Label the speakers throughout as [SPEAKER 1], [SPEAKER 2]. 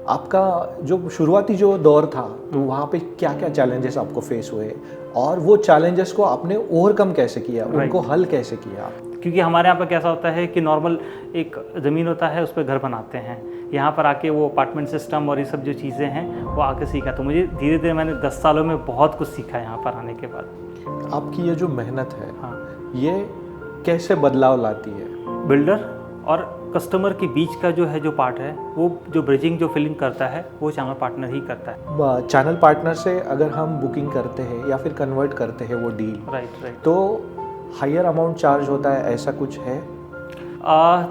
[SPEAKER 1] आपका जो शुरुआती जो दौर था तो वहाँ पे क्या क्या चैलेंजेस आपको फेस हुए और वो चैलेंजेस को आपने ओवरकम कैसे किया, उनको हल कैसे किया आप?
[SPEAKER 2] क्योंकि हमारे यहाँ पर कैसा होता है कि नॉर्मल एक ज़मीन होता है, उस पर घर बनाते हैं। यहाँ पर आके वो अपार्टमेंट सिस्टम और ये सब जो चीज़ें हैं वो आके सीखा। तो मुझे धीरे धीरे मैंने 10 सालों में बहुत कुछ सीखा यहाँ पर आने के बाद।
[SPEAKER 1] आपकी ये जो मेहनत है
[SPEAKER 2] हाँ,
[SPEAKER 1] ये कैसे बदलाव लाती है?
[SPEAKER 2] बिल्डर और कस्टमर के बीच का जो है जो पार्ट है, वो जो ब्रिजिंग जो फिलिंग करता है वो चैनल पार्टनर ही करता है।
[SPEAKER 1] चैनल पार्टनर से अगर हम बुकिंग करते हैं या फिर कन्वर्ट करते हैं वो डील,
[SPEAKER 2] राइट।
[SPEAKER 1] तो हायर अमाउंट चार्ज होता है, ऐसा कुछ है?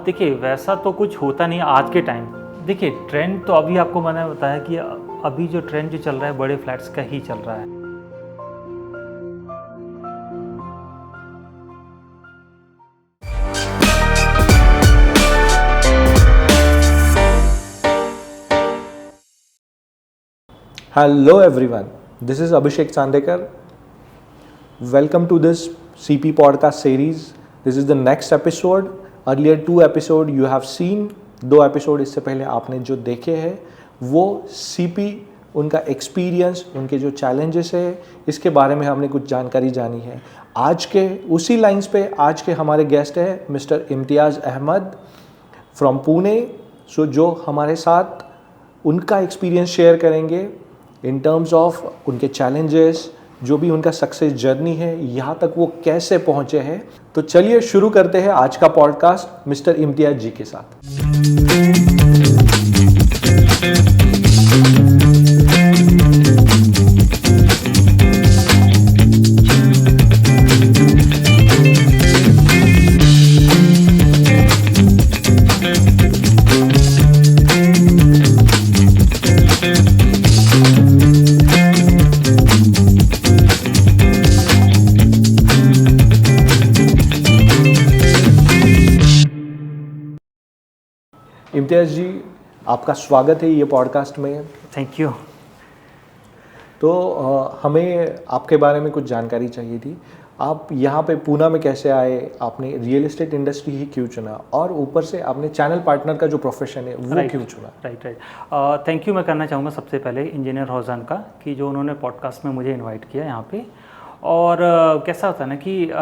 [SPEAKER 2] देखिए वैसा तो कुछ होता नहीं आज के टाइम। देखिए ट्रेंड तो अभी आपको मैंने बताया कि अभी जो ट्रेंड जो चल रहा है बड़े फ्लैट्स का ही चल रहा है।
[SPEAKER 1] Hello everyone, this is Abhishek Chandekar. Welcome to this CP podcast series. This is the next episode. Earlier 2 episode you have seen. 2 episode इससे पहले आपने जो देखे हैं वो CP उनका एक्सपीरियंस, उनके जो चैलेंजेस है इसके बारे में हमने कुछ जानकारी जानी है। आज के उसी लाइंस पे आज के हमारे गेस्ट है mister Imtiaz Ahmed from Pune. So जो हमारे साथ उनका एक्सपीरियंस शेयर करेंगे इन टर्म्स ऑफ उनके चैलेंजेस, जो भी उनका सक्सेस जर्नी है, यहाँ तक वो कैसे पहुँचे हैं। तो चलिए शुरू करते हैं आज का पॉडकास्ट मिस्टर इम्तियाज़ जी के साथ। इम्तियाज़ जी, आपका स्वागत है ये पॉडकास्ट में।
[SPEAKER 2] Thank you.
[SPEAKER 1] तो हमें आपके बारे में कुछ जानकारी चाहिए थी। आप यहाँ पे पूना में कैसे आए, आपने रियल एस्टेट इंडस्ट्री ही क्यों चुना, और ऊपर से आपने चैनल पार्टनर का जो प्रोफेशन है वो क्यों चुना?
[SPEAKER 2] राइट। थैंक यू मैं करना चाहूँगा सबसे पहले इंजीनियर हौजान का कि जो उन्होंने पॉडकास्ट में मुझे इनवाइट किया यहाँ पे। और कैसा होता है ना कि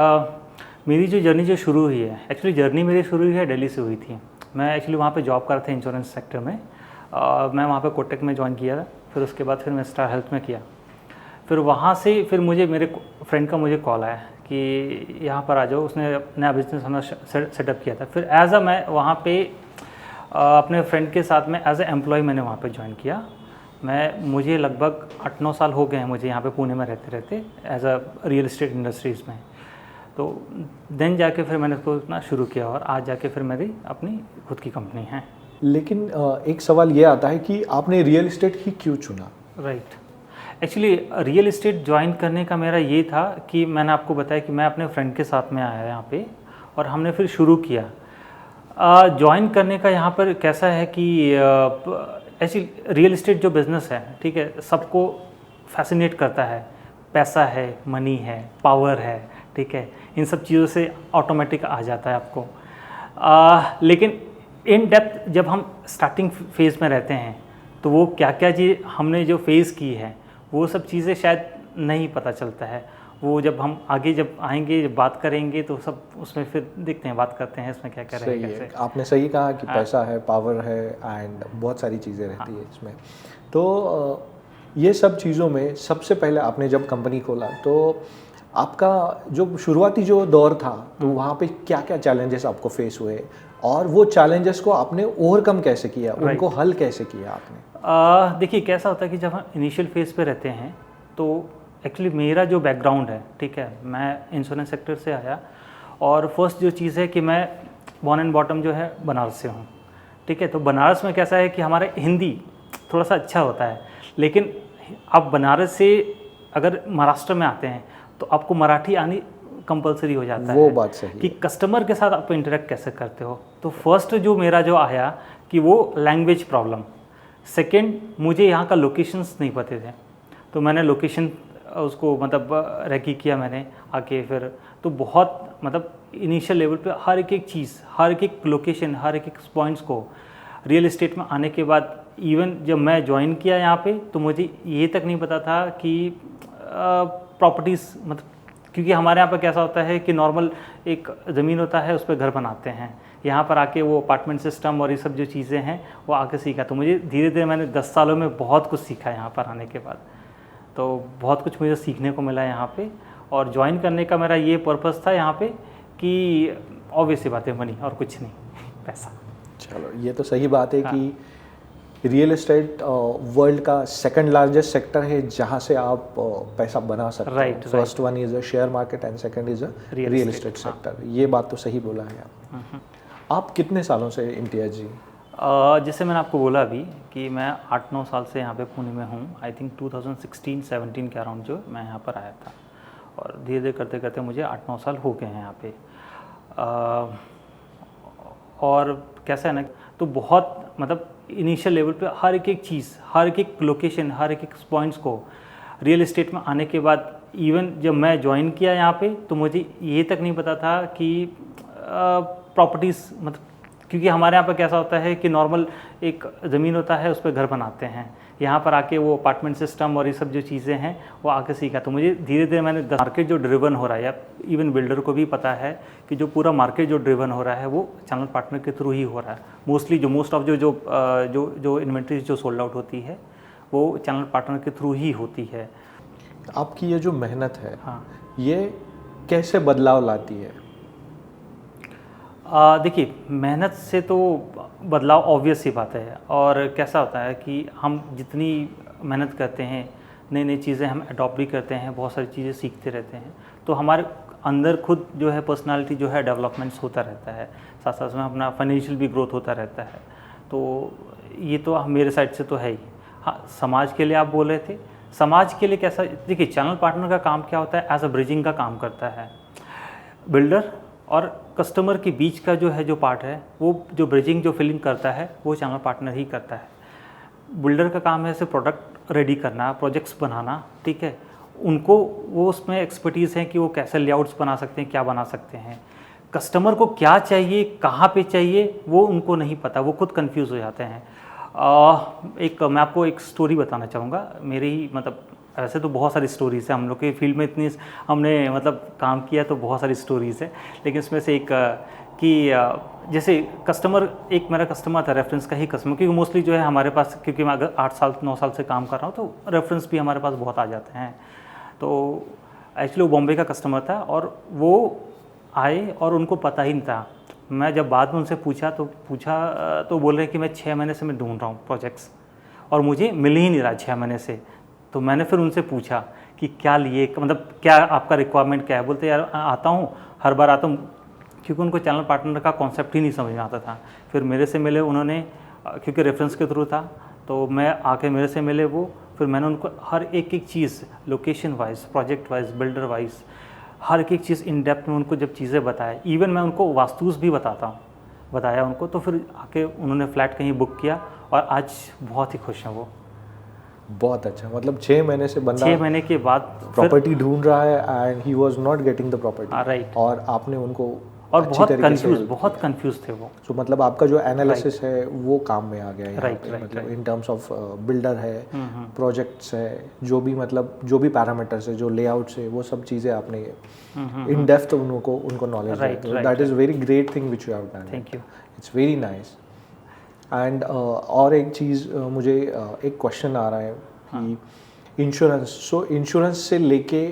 [SPEAKER 2] मेरी जो जर्नी जो शुरू हुई है, एक्चुअली जर्नी मेरी शुरू हुई है दिल्ली से हुई थी। मैं एक्चुअली वहाँ पे जॉब कर रहा था इंश्योरेंस सेक्टर में। मैं वहाँ पे कोटक में ज्वाइन किया, फिर उसके बाद फिर मैं स्टार हेल्थ में किया। फिर वहाँ से फिर मुझे मेरे फ्रेंड का मुझे कॉल आया कि यहाँ पर आ जाओ। उसने नया बिजनेस अपना सेटअप किया था। फिर एज अ मैं वहाँ पे अपने फ्रेंड के साथ में एज ए एम्प्लॉय मैंने वहाँ पे ज्वाइन किया। मुझे लगभग 8-9 साल हो गए हैं मुझे यहाँ पे पुणे में रहते रहते as a real estate industries में। तो देन जाके फिर मैंने उसको इतना शुरू किया और आज जाके फिर मेरी अपनी खुद की कंपनी है।
[SPEAKER 1] लेकिन एक सवाल ये आता है कि आपने रियल एस्टेट ही क्यों चुना?
[SPEAKER 2] Right. Actually real estate join करने का मेरा ये था कि मैंने आपको बताया कि मैं अपने फ्रेंड के साथ में आया यहाँ पे और हमने फिर शुरू किया। ज्वाइन करने का यहाँ पर कैसा है कि ऐसी रियल एस्टेट जो बिज़नेस है, ठीक है, सबको फैसिनेट करता है। पैसा है, मनी है, पावर है, ठीक है, इन सब चीज़ों से ऑटोमेटिक आ जाता है आपको। लेकिन इन डेप्थ जब हम स्टार्टिंग फेज़ में रहते हैं तो वो क्या क्या चीज़ हमने जो फेस की है वो सब चीज़ें शायद नहीं पता चलता है। वो जब हम आगे जब आएंगे, जब बात करेंगे तो सब उसमें फिर देखते हैं, बात करते हैं इसमें क्या क्या रहेगा। कैसे
[SPEAKER 1] आपने सही कहा कि पैसा है, पावर है एंड बहुत सारी चीज़ें रहती है इसमें। तो ये सब चीज़ों में सबसे पहले आपने जब कंपनी खोला तो आपका जो शुरुआती जो दौर था तो वहाँ पे क्या क्या चैलेंजेस आपको फेस हुए और वो चैलेंजेस को आपने ओवरकम कैसे किया, उनको हल कैसे किया आपने?
[SPEAKER 2] देखिए कैसा होता है कि जब हम इनिशियल फेज़ पे रहते हैं तो एक्चुअली मेरा जो बैकग्राउंड है, ठीक है, मैं इंश्योरेंस सेक्टर से आया और फर्स्ट जो चीज़ है कि मैं बॉर्न एंड बॉटम जो है बनारस से हूँ, ठीक है। तो बनारस में कैसा है कि हमारा हिंदी थोड़ा सा अच्छा होता है, लेकिन आप बनारस से अगर महाराष्ट्र में आते हैं तो आपको मराठी आनी कंपलसरी हो जाता है।
[SPEAKER 1] वो बात सही
[SPEAKER 2] कि कस्टमर के साथ आप इंटरेक्ट कैसे करते हो। तो फर्स्ट जो मेरा जो आया कि वो लैंग्वेज प्रॉब्लम। सेकंड, मुझे यहाँ का लोकेशंस नहीं पते थे, तो मैंने लोकेशन उसको मतलब रेकी किया मैंने आके। फिर तो बहुत मतलब इनिशियल लेवल पे हर एक चीज़, हर एक लोकेशन, हर एक पॉइंट्स को रियल एस्टेट में आने के बाद इवन जब मैं ज्वाइन किया यहाँ पे तो मुझे ये तक नहीं पता था कि प्रॉपर्टीज़ मतलब, क्योंकि हमारे यहाँ पर कैसा होता है कि नॉर्मल एक ज़मीन होता है उस पर घर बनाते हैं। यहाँ पर आके वो अपार्टमेंट सिस्टम और ये सब जो चीज़ें हैं वो आके सीखा। तो मुझे धीरे धीरे मैंने 10 सालों में बहुत कुछ सीखा यहाँ पर आने के बाद। तो बहुत कुछ मुझे सीखने को मिला यहाँ पे। और ज्वाइन करने का मेरा ये पर्पस था यहाँ पे कि ऑब्वियस सी बात है, मनी और कुछ नहीं, पैसा।
[SPEAKER 1] चलो ये तो सही बात है कि रियल एस्टेट वर्ल्ड का सेकंड लार्जेस्ट सेक्टर है जहाँ से आप पैसा बना सकते हो।
[SPEAKER 2] Right,
[SPEAKER 1] first one is a share market and second is a real estate sector. ये बात तो सही बोला है आप कितने सालों से इंडिया जी?
[SPEAKER 2] जैसे मैंने आपको बोला अभी कि मैं 8-9 साल से यहाँ पे पुणे में हूँ। आई थिंक 2016-17 के अराउंड जो मैं यहाँ पर आया था, और धीरे धीरे करते करते मुझे 8-9 साल हो गए हैं यहाँ पे। और कैसा है ना, तो बहुत मतलब इनिशियल लेवल पे हर एक चीज़, हर एक लोकेशन, हर एक पॉइंट्स को रियल एस्टेट में आने के बाद, इवन जब मैं ज्वाइन किया यहाँ पे तो मुझे ये तक नहीं पता था कि प्रॉपर्टीज़ मतलब, क्योंकि हमारे यहाँ पर कैसा होता है कि नॉर्मल एक ज़मीन होता है उस पर घर बनाते हैं। यहाँ पर आके वो अपार्टमेंट सिस्टम और ये सब जो चीज़ें हैं वो आके सीखा। तो मुझे धीरे धीरे मैंने मार्केट जो ड्रिवन हो रहा है, या इवन बिल्डर को भी पता है कि जो पूरा मार्केट जो ड्रिवन हो रहा है वो चैनल पार्टनर के थ्रू ही हो रहा है। मोस्टली जो मोस्ट ऑफ जो इन्वेंट्रीज जो सोल्ड आउट होती है वो चैनल पार्टनर के थ्रू ही होती है।
[SPEAKER 1] आपकी ये जो मेहनत है,
[SPEAKER 2] हाँ,
[SPEAKER 1] ये कैसे बदलाव लाती है?
[SPEAKER 2] देखिए, मेहनत से तो बदलाव ऑब्वियस सी बात है। और कैसा होता है कि हम जितनी मेहनत करते हैं, नई नई चीज़ें हम अडॉप्ट भी करते हैं, बहुत सारी चीज़ें सीखते रहते हैं, तो हमारे अंदर खुद जो है पर्सनालिटी जो है डेवलपमेंट्स होता रहता है, साथ साथ में अपना फाइनेंशियल भी ग्रोथ होता रहता है। तो ये तो मेरे साइड से तो है ही। हाँ, समाज के लिए आप बोल रहे थे, समाज के लिए कैसा, देखिए चैनल पार्टनर का काम क्या होता है, एज अ ब्रिजिंग का काम करता है। बिल्डर और कस्टमर के बीच का जो है जो पार्ट है, वो जो ब्रिजिंग जो फिलिंग करता है वो चैनल पार्टनर ही करता है। बिल्डर का काम है ऐसे प्रोडक्ट रेडी करना, प्रोजेक्ट्स बनाना, ठीक है। उनको वो उसमें एक्सपर्टीज़ है कि वो कैसे लेआउट्स बना सकते हैं, क्या बना सकते हैं। कस्टमर को क्या चाहिए, कहाँ पे चाहिए, वो उनको नहीं पता, वो खुद कंफ्यूज हो जाते हैं। मैं आपको एक स्टोरी बताना चाहूँगा। मेरी ही मतलब, ऐसे तो बहुत सारी स्टोरीज़ हैं, हम लोग के फील्ड में इतनी हमने मतलब काम किया तो बहुत सारी स्टोरीज़ है, लेकिन इसमें से एक कि जैसे कस्टमर, एक मेरा कस्टमर था, रेफरेंस का ही कस्टमर, क्योंकि मोस्टली जो है हमारे पास, क्योंकि मैं अगर 8-9 साल से काम कर रहा हूँ तो रेफरेंस भी हमारे पास बहुत आ जाते हैं। तो एक्चुअली वो बॉम्बे का कस्टमर था और वो आए और उनको पता ही नहीं था। मैं जब बाद में उनसे पूछा तो बोल रहे कि मैं 6 महीने से मैं ढूंढ रहा हूँ प्रोजेक्ट्स और मुझे मिल ही नहीं रहा 6 महीने से। तो मैंने फिर उनसे पूछा कि क्या लिए, मतलब क्या आपका रिक्वायरमेंट क्या है। बोलते यार आता हूँ, हर बार आता हूँ, क्योंकि उनको चैनल पार्टनर का कॉन्सेप्ट ही नहीं समझ में आता था। फिर मेरे से मिले उन्होंने, क्योंकि रेफरेंस के थ्रू था, तो मैं आके मेरे से मिले वो। फिर मैंने उनको हर एक चीज़, location wise, project wise, builder wise, हर एक चीज़ इन डेप्थ में उनको जब चीज़ें बताया, इवन मैं उनको वास्तुस भी बताया उनको। तो फिर आके उन्होंने फ्लैट कहीं बुक किया और आज बहुत ही खुश हैं वो।
[SPEAKER 1] बहुत अच्छा, मतलब 6 महीने से बंदा
[SPEAKER 2] 6 महीने के बाद
[SPEAKER 1] प्रॉपर्टी ढूंढ रहा है and he was not getting the property,
[SPEAKER 2] right.
[SPEAKER 1] और आपने उनको
[SPEAKER 2] और बहुत कंफ्यूज थे वो।
[SPEAKER 1] तो मतलब आपका जो एनालिसिस है वो काम में आ गया यहाँ
[SPEAKER 2] Right,
[SPEAKER 1] पे,
[SPEAKER 2] right,
[SPEAKER 1] मतलब इन टर्म्स ऑफ बिल्डर है, प्रोजेक्ट्स है, जो भी पैरामीटर्स है, जो लेआउट्स है, वो सब चीज़ें आपने इन डेप्थ उनको नॉलेज है। That is very great thing which you have done.
[SPEAKER 2] Thank you.
[SPEAKER 1] It's very nice. And और एक चीज़ मुझे एक क्वेश्चन आ रहा है कि इंश्योरेंस से लेके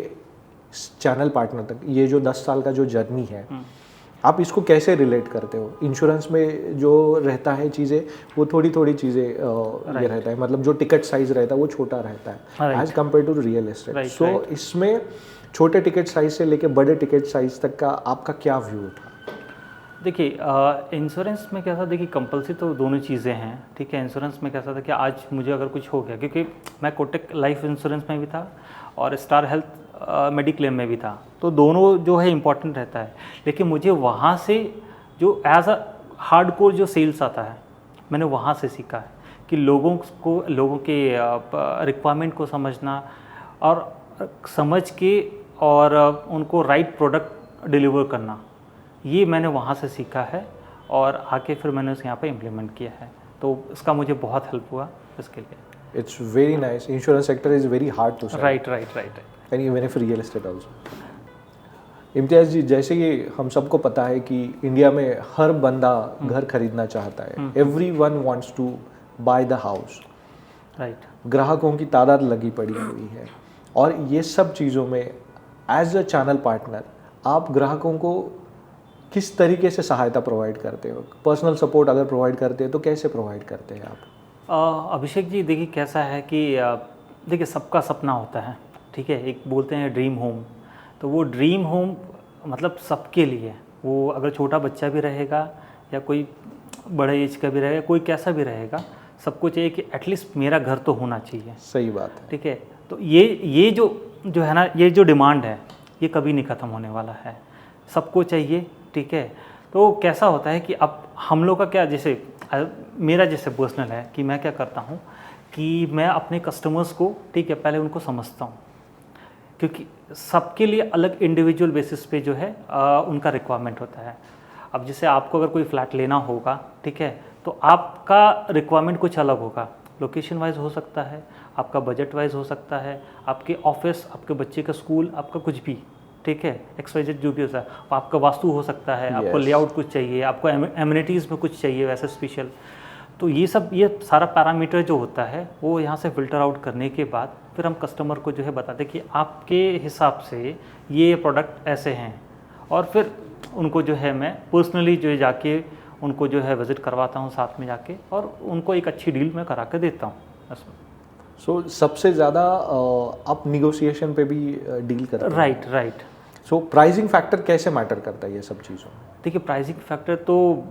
[SPEAKER 1] चैनल पार्टनर तक ये जो 10 साल का जो जर्नी है, आप इसको कैसे रिलेट करते हो? इंश्योरेंस में जो रहता है चीज़ें, वो थोड़ी चीज़ें ये रहता है, मतलब जो टिकट साइज रहता है वो छोटा रहता है as compare to real estate. So इसमें छोटे टिकट साइज से लेके बड़े टिकट साइज तक का आपका क्या व्यू था?
[SPEAKER 2] देखिए, इंश्योरेंस में कैसा, देखिए कंपल्सरी तो दोनों चीज़ें हैं, ठीक है। इंश्योरेंस में कैसा था कि आज मुझे अगर कुछ हो गया, क्योंकि मैं कोटक लाइफ इंश्योरेंस में भी था और स्टार हेल्थ मेडिक्लेम में भी था, तो दोनों जो है इम्पॉर्टेंट रहता है। लेकिन मुझे वहाँ से जो एज अ हार्डकोर जो सेल्स आता है, मैंने वहाँ से सीखा है कि लोगों के रिक्वायरमेंट को समझना और समझ के और उनको राइट प्रोडक्ट डिलीवर करना, ये मैंने वहाँ से सीखा है और आके फिर मैंने उसे यहाँ पे इम्प्लीमेंट किया है। तो इसका मुझे बहुत हेल्प हुआ इसके लिए।
[SPEAKER 1] It's very nice. Insurance sector is very hard to
[SPEAKER 2] right right right
[SPEAKER 1] and even if real estate also. Imtiaz ji, जैसे कि हम सबको पता है कि इंडिया में हर बंदा घर खरीदना चाहता है, everyone wants to buy the house.
[SPEAKER 2] Right.
[SPEAKER 1] ग्राहकों की तादाद लगी पड़ी हुई है, और ये सब चीज़ों में एज अ चैनल पार्टनर आप ग्राहकों को किस तरीके से सहायता प्रोवाइड करते हो? पर्सनल सपोर्ट अगर प्रोवाइड करते हैं तो कैसे प्रोवाइड करते हैं आप?
[SPEAKER 2] अभिषेक जी, देखिए कैसा है कि देखिए सबका सपना होता है, ठीक है, एक बोलते हैं ड्रीम होम। तो वो ड्रीम होम मतलब सबके लिए, वो अगर छोटा बच्चा भी रहेगा या कोई बड़े एज का भी रहेगा, कोई कैसा भी रहेगा, सबको चाहिए कि एटलीस्ट मेरा घर तो होना चाहिए।
[SPEAKER 1] सही बात है।
[SPEAKER 2] ठीक है, तो ये जो है ना, ये जो डिमांड है ये कभी नहीं ख़त्म होने वाला है, सबको चाहिए। ठीक है, तो कैसा होता है कि अब हम लोग का क्या, जैसे मेरा जैसे पर्सनल है कि मैं क्या करता हूँ कि मैं अपने कस्टमर्स को, ठीक है, पहले उनको समझता हूँ, क्योंकि सबके लिए अलग इंडिविजुअल बेसिस पे जो है उनका रिक्वायरमेंट होता है। अब जैसे आपको अगर कोई फ्लैट लेना होगा, ठीक है, तो आपका रिक्वायरमेंट कुछ अलग होगा, लोकेशन वाइज हो सकता है, आपका बजट वाइज हो सकता है, आपके ऑफिस, आपके बच्चे का स्कूल, आपका कुछ भी, ठीक है, XYZ जो भी होता है, आपका वास्तु हो सकता है, आपको लेआउट कुछ चाहिए, आपको एमिनिटीज़ में कुछ चाहिए वैसे स्पेशल। तो ये सारा पैरामीटर जो होता है वो यहाँ से फ़िल्टर आउट करने के बाद फिर हम कस्टमर को जो है बताते हैं कि आपके हिसाब से ये प्रोडक्ट ऐसे हैं, और फिर उनको जो है मैं पर्सनली जो है जाके उनको जो है विज़िट करवाता हूँ साथ में जाके, और उनको एक अच्छी डील मैं करा के देता हूँ बस।
[SPEAKER 1] सो सबसे ज़्यादा आप निगोशिएशन पे भी डील करते हैं?
[SPEAKER 2] Right right.
[SPEAKER 1] So pricing factor कैसे मैटर करता है ये सब चीज़ों में?
[SPEAKER 2] देखिए प्राइसिंग फैक्टर तो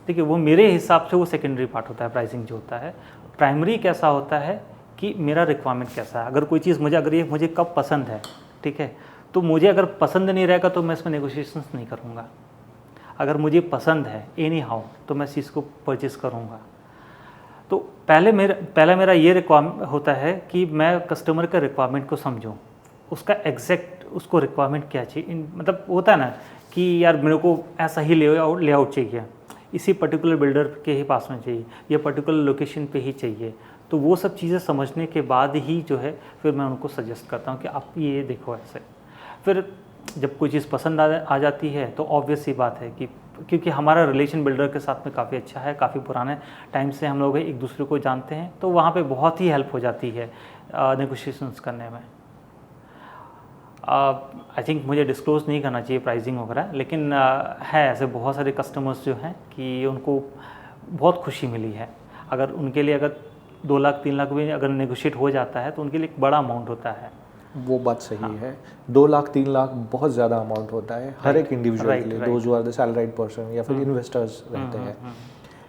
[SPEAKER 2] देखिए वो मेरे हिसाब से वो सेकेंडरी पार्ट होता है प्राइसिंग जो होता है। प्राइमरी कैसा होता है कि मेरा रिक्वायरमेंट कैसा है, अगर कोई चीज़ मुझे कब पसंद है, ठीक है, तो मुझे अगर पसंद नहीं रहेगा तो मैं इसमें नेगोशिएशंस नहीं करूँगा। अगर मुझे पसंद है एनी हाउ तो मैं इस चीज़ को परचेस करूँगा। तो पहला मेरा ये रिक्वायरमेंट होता है कि मैं कस्टमर के रिक्वायरमेंट को समझूं, उसका एग्जैक्ट उसको रिक्वायरमेंट क्या चाहिए। मतलब होता है ना कि यार मेरे को ऐसा ही लेआउट चाहिए, इसी पर्टिकुलर बिल्डर के ही पास में चाहिए, या पर्टिकुलर लोकेशन पे ही चाहिए। तो वो सब चीज़ें समझने के बाद ही जो है फिर मैं उनको सजेस्ट करता हूँ कि आप ये देखो ऐसे। फिर जब कोई चीज़ पसंद आ जाती है तो ऑब्वियस सी बात है कि क्योंकि हमारा रिलेशन बिल्डर के साथ में काफ़ी अच्छा है, काफ़ी पुराने टाइम से हम लोग एक दूसरे को जानते हैं, तो वहाँ पे बहुत ही हेल्प हो जाती है नेगोशिएशंस करने में। आई थिंक मुझे डिस्क्लोज़ नहीं करना चाहिए प्राइसिंग वगैरह, लेकिन है ऐसे बहुत सारे कस्टमर्स जो हैं कि उनको बहुत खुशी मिली है। अगर उनके लिए अगर 2 लाख 3 लाख भी अगर नेगोशिएट हो जाता है तो उनके लिए एक बड़ा अमाउंट होता है।
[SPEAKER 1] वो बात सही है। 2 लाख 3 लाख बहुत ज़्यादा अमाउंट होता है हर एक इंडिविजुअल के लिए, those who are the salaried person या फिर इन्वेस्टर्स रहते हैं।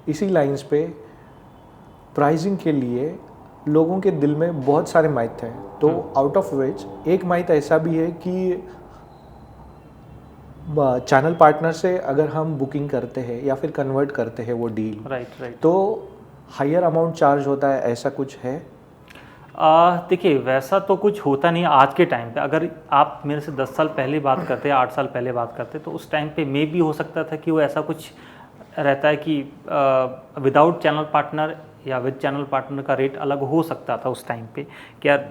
[SPEAKER 1] इसी लाइंस पे प्राइसिंग के लिए लोगों के दिल में बहुत सारे माइथ हैं, तो आउट ऑफ विच एक माइथ ऐसा भी है कि चैनल पार्टनर से अगर हम बुकिंग करते हैं या फिर कन्वर्ट करते हैं वो डील,
[SPEAKER 2] राइट,
[SPEAKER 1] तो हायर अमाउंट चार्ज होता है, ऐसा कुछ है?
[SPEAKER 2] देखिए वैसा तो कुछ होता नहीं आज के टाइम पे। अगर आप मेरे से 10 साल पहले बात करते हैं, 8 साल पहले बात करते, तो उस टाइम पे मे भी हो सकता था कि वो ऐसा कुछ रहता है कि विदाउट चैनल पार्टनर या विद चैनल पार्टनर का रेट अलग हो सकता था उस टाइम पे कि यार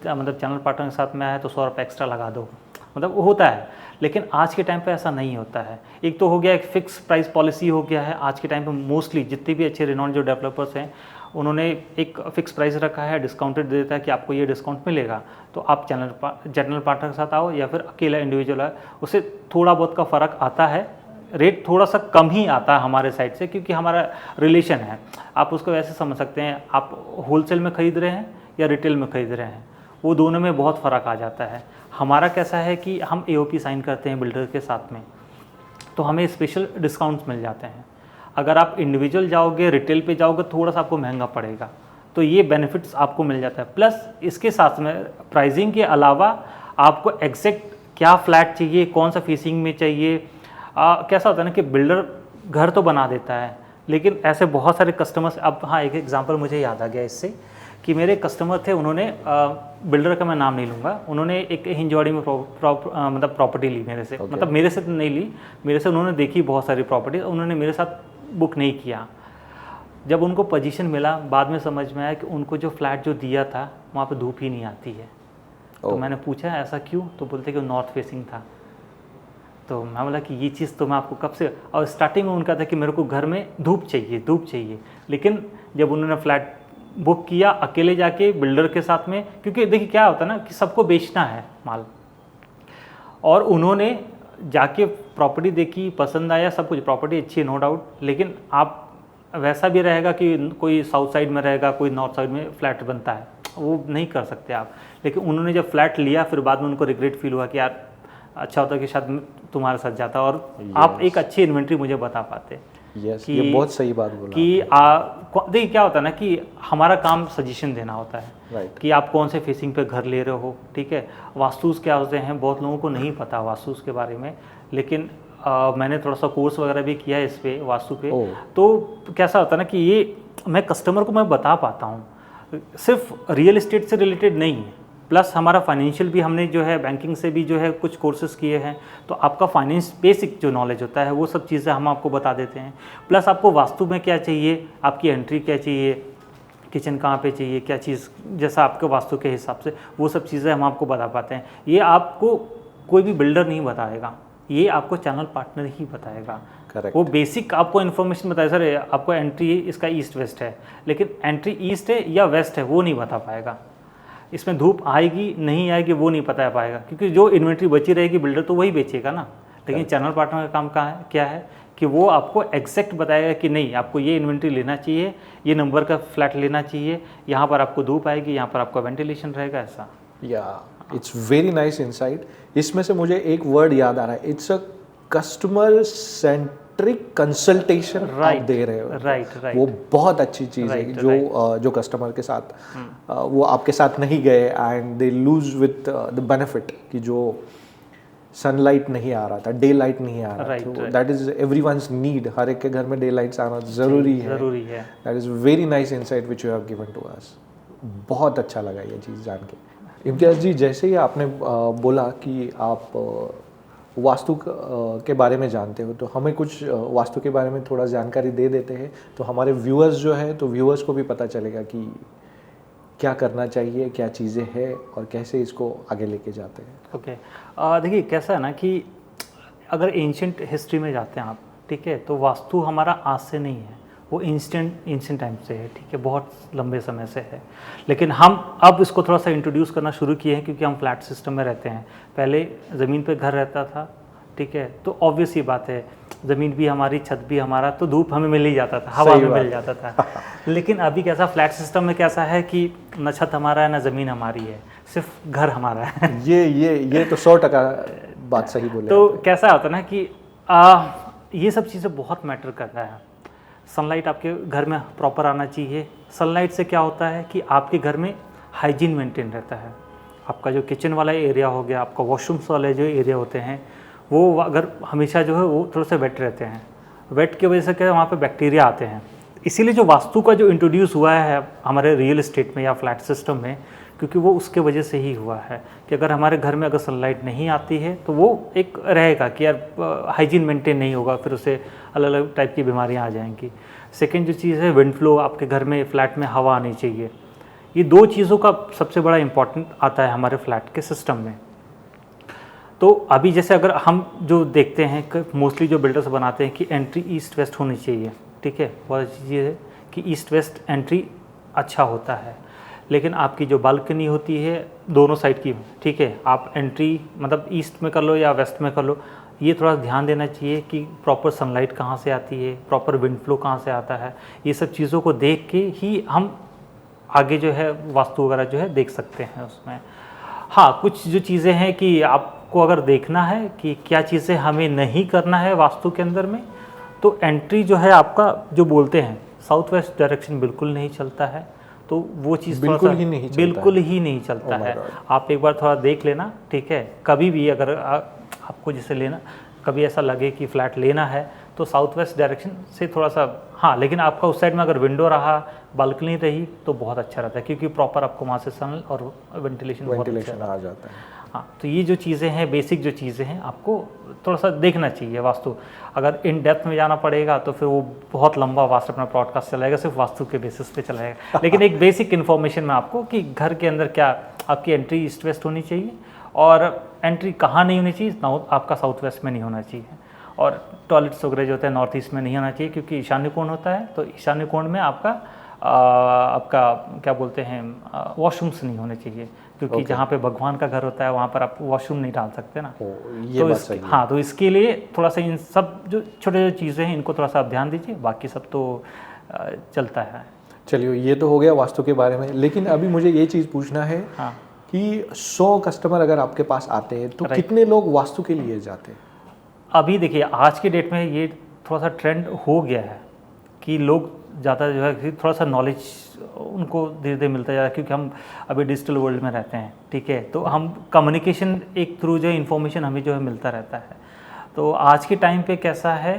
[SPEAKER 2] मतलब चैनल पार्टनर के साथ में आया तो 100 रुपये एक्स्ट्रा लगा दो, मतलब होता है। लेकिन आज के टाइम पे ऐसा नहीं होता है। एक तो हो गया एक फिक्स प्राइस पॉलिसी हो गया है आज के टाइम पे। मोस्टली जितने भी अच्छे रिनॉन जो डेवलपर्स हैं उन्होंने एक फिक्स प्राइस रखा है, डिस्काउंटेड देता है कि आपको ये डिस्काउंट मिलेगा, तो आप चैनल पार्टनर के साथ आओ या फिर अकेला इंडिविजुअल है, उससे थोड़ा बहुत का फ़र्क आता है। रेट थोड़ा सा कम ही आता है हमारे साइड से क्योंकि हमारा रिलेशन है। आप उसको वैसे समझ सकते हैं, आप होलसेल में ख़रीद रहे हैं या रिटेल में ख़रीद रहे हैं, वो दोनों में बहुत फ़र्क आ जाता है। हमारा कैसा है कि हम AOP साइन करते हैं बिल्डर के साथ में, तो हमें स्पेशल डिस्काउंट्स मिल जाते हैं। अगर आप इंडिविजुअल जाओगे, रिटेल पे जाओगे, थोड़ा सा आपको महंगा पड़ेगा, तो ये बेनिफिट्स आपको मिल जाता है। प्लस इसके साथ में प्राइसिंग के अलावा आपको एग्जैक्ट क्या फ्लैट चाहिए, कौन सा फेसिंग में चाहिए। कैसा होता है ना कि बिल्डर घर तो बना देता है, लेकिन ऐसे बहुत सारे कस्टमर्स, अब हाँ एक एग्जांपल मुझे याद आ गया इससे कि मेरे कस्टमर थे, उन्होंने बिल्डर का मैं नाम नहीं लूँगा, उन्होंने एक हिंजवाड़ी में मतलब प्रॉपर्टी ली मेरे से। मतलब मेरे से तो नहीं ली, मेरे से उन्होंने देखी बहुत सारी प्रॉपर्टी, उन्होंने मेरे साथ बुक नहीं किया। जब उनको पोजीशन मिला बाद में समझ में आया कि उनको जो फ्लैट जो दिया था वहाँ पे धूप ही नहीं आती है। तो मैंने पूछा ऐसा क्यों, तो बोलते कि नॉर्थ फेसिंग था। तो मैं बोला कि ये चीज़ तो मैं आपको कब से, और स्टार्टिंग में उनका था कि मेरे को घर में धूप चाहिए, लेकिन जब उन्होंने फ्लैट बुक किया अकेले जाके बिल्डर के साथ में, क्योंकि देखिए क्या होता है ना कि सबको बेचना है माल, और उन्होंने जाके प्रॉपर्टी देखी, पसंद आया, सब कुछ, प्रॉपर्टी अच्छी है नो डाउट, लेकिन आप वैसा भी रहेगा कि कोई साउथ साइड में रहेगा, कोई नॉर्थ साइड में फ्लैट बनता है, वो नहीं कर सकते आप। लेकिन उन्होंने जब फ्लैट लिया फिर बाद में उनको रिग्रेट फील हुआ कि यार अच्छा होता कि शायद तुम्हारे साथ जाता और आप एक अच्छी इन्वेंट्री मुझे बता पाते।
[SPEAKER 1] कि ये बहुत सही बात बोला
[SPEAKER 2] कि देखिए क्या होता है ना कि हमारा काम सजेशन देना होता है,
[SPEAKER 1] राइट।
[SPEAKER 2] कि आप कौन से फेसिंग पे घर ले रहे हो, ठीक है। वास्तुस क्या होते हैं बहुत लोगों को नहीं पता वास्तुस के बारे में, लेकिन मैंने थोड़ा सा कोर्स वगैरह भी किया है इस पे वास्तु पे। तो कैसा होता है ना कि ये मैं कस्टमर को मैं बता पाता हूँ, सिर्फ रियल एस्टेट से रिलेटेड नहीं है, प्लस हमारा फाइनेंशियल भी हमने जो है बैंकिंग से भी जो है कुछ कोर्सेज किए हैं, तो आपका फाइनेंस बेसिक जो नॉलेज होता है वो सब चीज़ें हम आपको बता देते हैं। प्लस आपको वास्तु में क्या चाहिए, आपकी एंट्री क्या चाहिए, किचन कहाँ पे चाहिए, क्या चीज़ जैसा आपके वास्तु के हिसाब से, वो सब चीज़ें हम आपको बता पाते हैं। ये आपको कोई भी बिल्डर नहीं बताएगा, ये आपको चैनल पार्टनर ही बताएगा।
[SPEAKER 1] करेक्ट।
[SPEAKER 2] वो बेसिक आपको इन्फॉर्मेशन बताए, सर आपको एंट्री इसका ईस्ट वेस्ट है, लेकिन एंट्री ईस्ट है या वेस्ट है वो नहीं बता पाएगा। इसमें धूप आएगी नहीं आएगी वो नहीं पता पाएगा, क्योंकि जो इन्वेंट्री बची रहेगी बिल्डर तो वही बेचेगा ना। लेकिन चैनल पार्टनर का काम क्या है कि वो आपको एग्जैक्ट बताएगा कि नहीं आपको ये इन्वेंट्री लेना चाहिए, ये नंबर का फ्लैट लेना चाहिए, यहाँ पर आपको धूप आएगी, यहाँ पर आपका वेंटिलेशन रहेगा, ऐसा।
[SPEAKER 1] या इट्स वेरी नाइस इनसाइट। इसमें से मुझे एक वर्ड याद आ रहा है, it's a customer centric consultation आप दे रहे हो।
[SPEAKER 2] राइट।
[SPEAKER 1] वो बहुत अच्छी चीज़ है जो कस्टमर के साथ वो आपके साथ नहीं गए and they lose with the benefit कि जो सनलाइट नहीं आ रहा था, डे लाइट नहीं आ रहा था, दैट इज एवरीवन्स नीड। हर एक के घर में डे लाइट्स आना जरूरी है। That is very nice insight which you have given to us. बहुत अच्छा लगा ये चीज़ जान के। इम्तियाज़ जी, जैसे ही आपने बोला कि आप वास्तु के बारे में जानते हो, तो हमें कुछ वास्तु के बारे में थोड़ा जानकारी दे देते हैं, तो हमारे व्यूअर्स जो है, तो व्यूअर्स को भी पता चलेगा कि क्या करना चाहिए, क्या चीज़ें हैं और कैसे इसको आगे लेके जाते हैं।
[SPEAKER 2] ओके, देखिए कैसा है ना कि अगर एंशिएंट हिस्ट्री में जाते हैं आप, ठीक है, तो वास्तु हमारा आज से नहीं है, वो एंशिएंट टाइम से है, ठीक है, बहुत लंबे समय से है। लेकिन हम अब इसको थोड़ा सा इंट्रोड्यूस करना शुरू किए हैं क्योंकि हम फ्लैट सिस्टम में रहते हैं। पहले ज़मीन पे घर रहता था, ठीक है, तो ऑब्वियस ही बात है, ज़मीन भी हमारी, छत भी हमारा, तो धूप हमें मिल ही जाता था, हवा में मिल जाता था। लेकिन अभी कैसा फ्लैट सिस्टम में कैसा है कि न छत हमारा है, न ज़मीन हमारी है, सिर्फ घर हमारा है।
[SPEAKER 1] ये तो 100% बात सही बोले।
[SPEAKER 2] तो कैसा होता है ना कि ये सब चीज़ें बहुत मैटर करता है। सनलाइट आपके घर में प्रॉपर आना चाहिए। सनलाइट से क्या होता है कि आपके घर में हाइजीन मेंटेन रहता है। आपका जो किचन वाला एरिया हो गया, आपका वॉशरूम्स वाले जो एरिया होते हैं, वो अगर हमेशा जो है वो थोड़े से वेट रहते हैं। वेट की वजह से क्या है, वहाँ पे बैक्टीरिया आते हैं। इसीलिए जो वास्तु का जो इंट्रोड्यूस हुआ है हमारे रियल एस्टेट में या फ्लैट सिस्टम में, क्योंकि वो उसके वजह से ही हुआ है कि अगर हमारे घर में अगर सनलाइट नहीं आती है तो वो एक रहेगा कि यार हाइजीन मेंटेन नहीं होगा, फिर उसे अलग अलग टाइप की बीमारियां आ जाएंगी। सेकंड जो चीज़ है, विंड फ्लो, आपके घर में फ्लैट में हवा आनी चाहिए। ये दो चीज़ों का सबसे बड़ा इंपॉर्टेंट आता है हमारे फ्लैट के सिस्टम में। तो अभी जैसे अगर हम जो देखते हैं कि मोस्टली जो बिल्डर्स बनाते हैं कि एंट्री ईस्ट वेस्ट होनी चाहिए, ठीक है, बहुत अच्छी चीज़ है कि ईस्ट वेस्ट एंट्री अच्छा होता है। लेकिन आपकी जो बालकनी होती है दोनों साइड की, ठीक है, आप एंट्री मतलब ईस्ट में कर लो या वेस्ट में कर लो, ये थोड़ा ध्यान देना चाहिए कि प्रॉपर सनलाइट कहाँ से आती है, प्रॉपर विंड फ्लो कहाँ से आता है। ये सब चीज़ों को देख के ही हम आगे जो है वास्तु वगैरह जो है देख सकते हैं उसमें। हाँ, कुछ जो चीज़ें हैं कि आपको अगर देखना है कि क्या चीज़ें हमें नहीं करना है वास्तु के अंदर में, तो एंट्री जो है आपका जो बोलते हैं साउथ वेस्ट डायरेक्शन बिल्कुल नहीं चलता है, तो वो चीज़ बिल्कुल ही नहीं चलता है। आप एक बार थोड़ा देख लेना, ठीक है। कभी भी अगर आपको जैसे लेना, कभी ऐसा लगे कि फ्लैट लेना है तो साउथ वेस्ट डायरेक्शन से थोड़ा सा, हाँ, लेकिन आपका उस साइड में अगर विंडो रहा, बालकनी रही तो बहुत अच्छा रहता है, क्योंकि प्रॉपर आपको वहाँ से सन और वेंटिलेशन
[SPEAKER 1] आ जाता है।
[SPEAKER 2] हाँ, तो ये जो चीज़ें हैं, बेसिक जो चीज़ें हैं, आपको थोड़ा सा देखना चाहिए वास्तु। अगर इन डेप्थ में जाना पड़ेगा तो फिर वो बहुत लंबा वास्ट अपना पॉडकास्ट चलाएगा, सिर्फ वास्तु के बेसिस पे चलाएगा। लेकिन एक बेसिक इन्फॉर्मेशन में आपको कि घर के अंदर क्या आपकी एंट्री ईस्ट वेस्ट होनी चाहिए, और एंट्री कहाँ नहीं होनी चाहिए, आपका साउथ वेस्ट में नहीं होना चाहिए, और टॉयलेट्स वगैरह जो होते हैं नॉर्थ ईस्ट में नहीं होना चाहिए, क्योंकि ईशान्य कोण होता है। तो ईशान्य कोण में आपका क्या बोलते हैं, वॉशरूम्स नहीं होने चाहिए, क्योंकि जहाँ पे भगवान का घर होता है वहाँ पर आप वॉशरूम नहीं डाल सकते ना।
[SPEAKER 1] ये बात सही है।
[SPEAKER 2] हाँ, तो इसके लिए थोड़ा सा इन सब जो छोटे चीज़ें हैं इनको थोड़ा सा आप ध्यान दीजिए, बाकी सब तो चलता है।
[SPEAKER 1] चलिए, ये तो हो गया वास्तु के बारे में, लेकिन अभी मुझे ये चीज़ पूछना है
[SPEAKER 2] हाँ,
[SPEAKER 1] कि 100 कस्टमर अगर आपके पास आते हैं तो कितने लोग वास्तु के लिए जाते हैं?
[SPEAKER 2] अभी देखिए आज के डेट में ये थोड़ा सा ट्रेंड हो गया है कि लोग ज़्यादा जो है कि थोड़ा सा नॉलेज उनको धीरे धीरे मिलता जा रहा है, क्योंकि हम अभी डिजिटल वर्ल्ड में रहते हैं, ठीक है। तो हम कम्युनिकेशन एक थ्रू जो इन्फॉर्मेशन हमें जो है मिलता रहता है। तो आज के टाइम पे कैसा है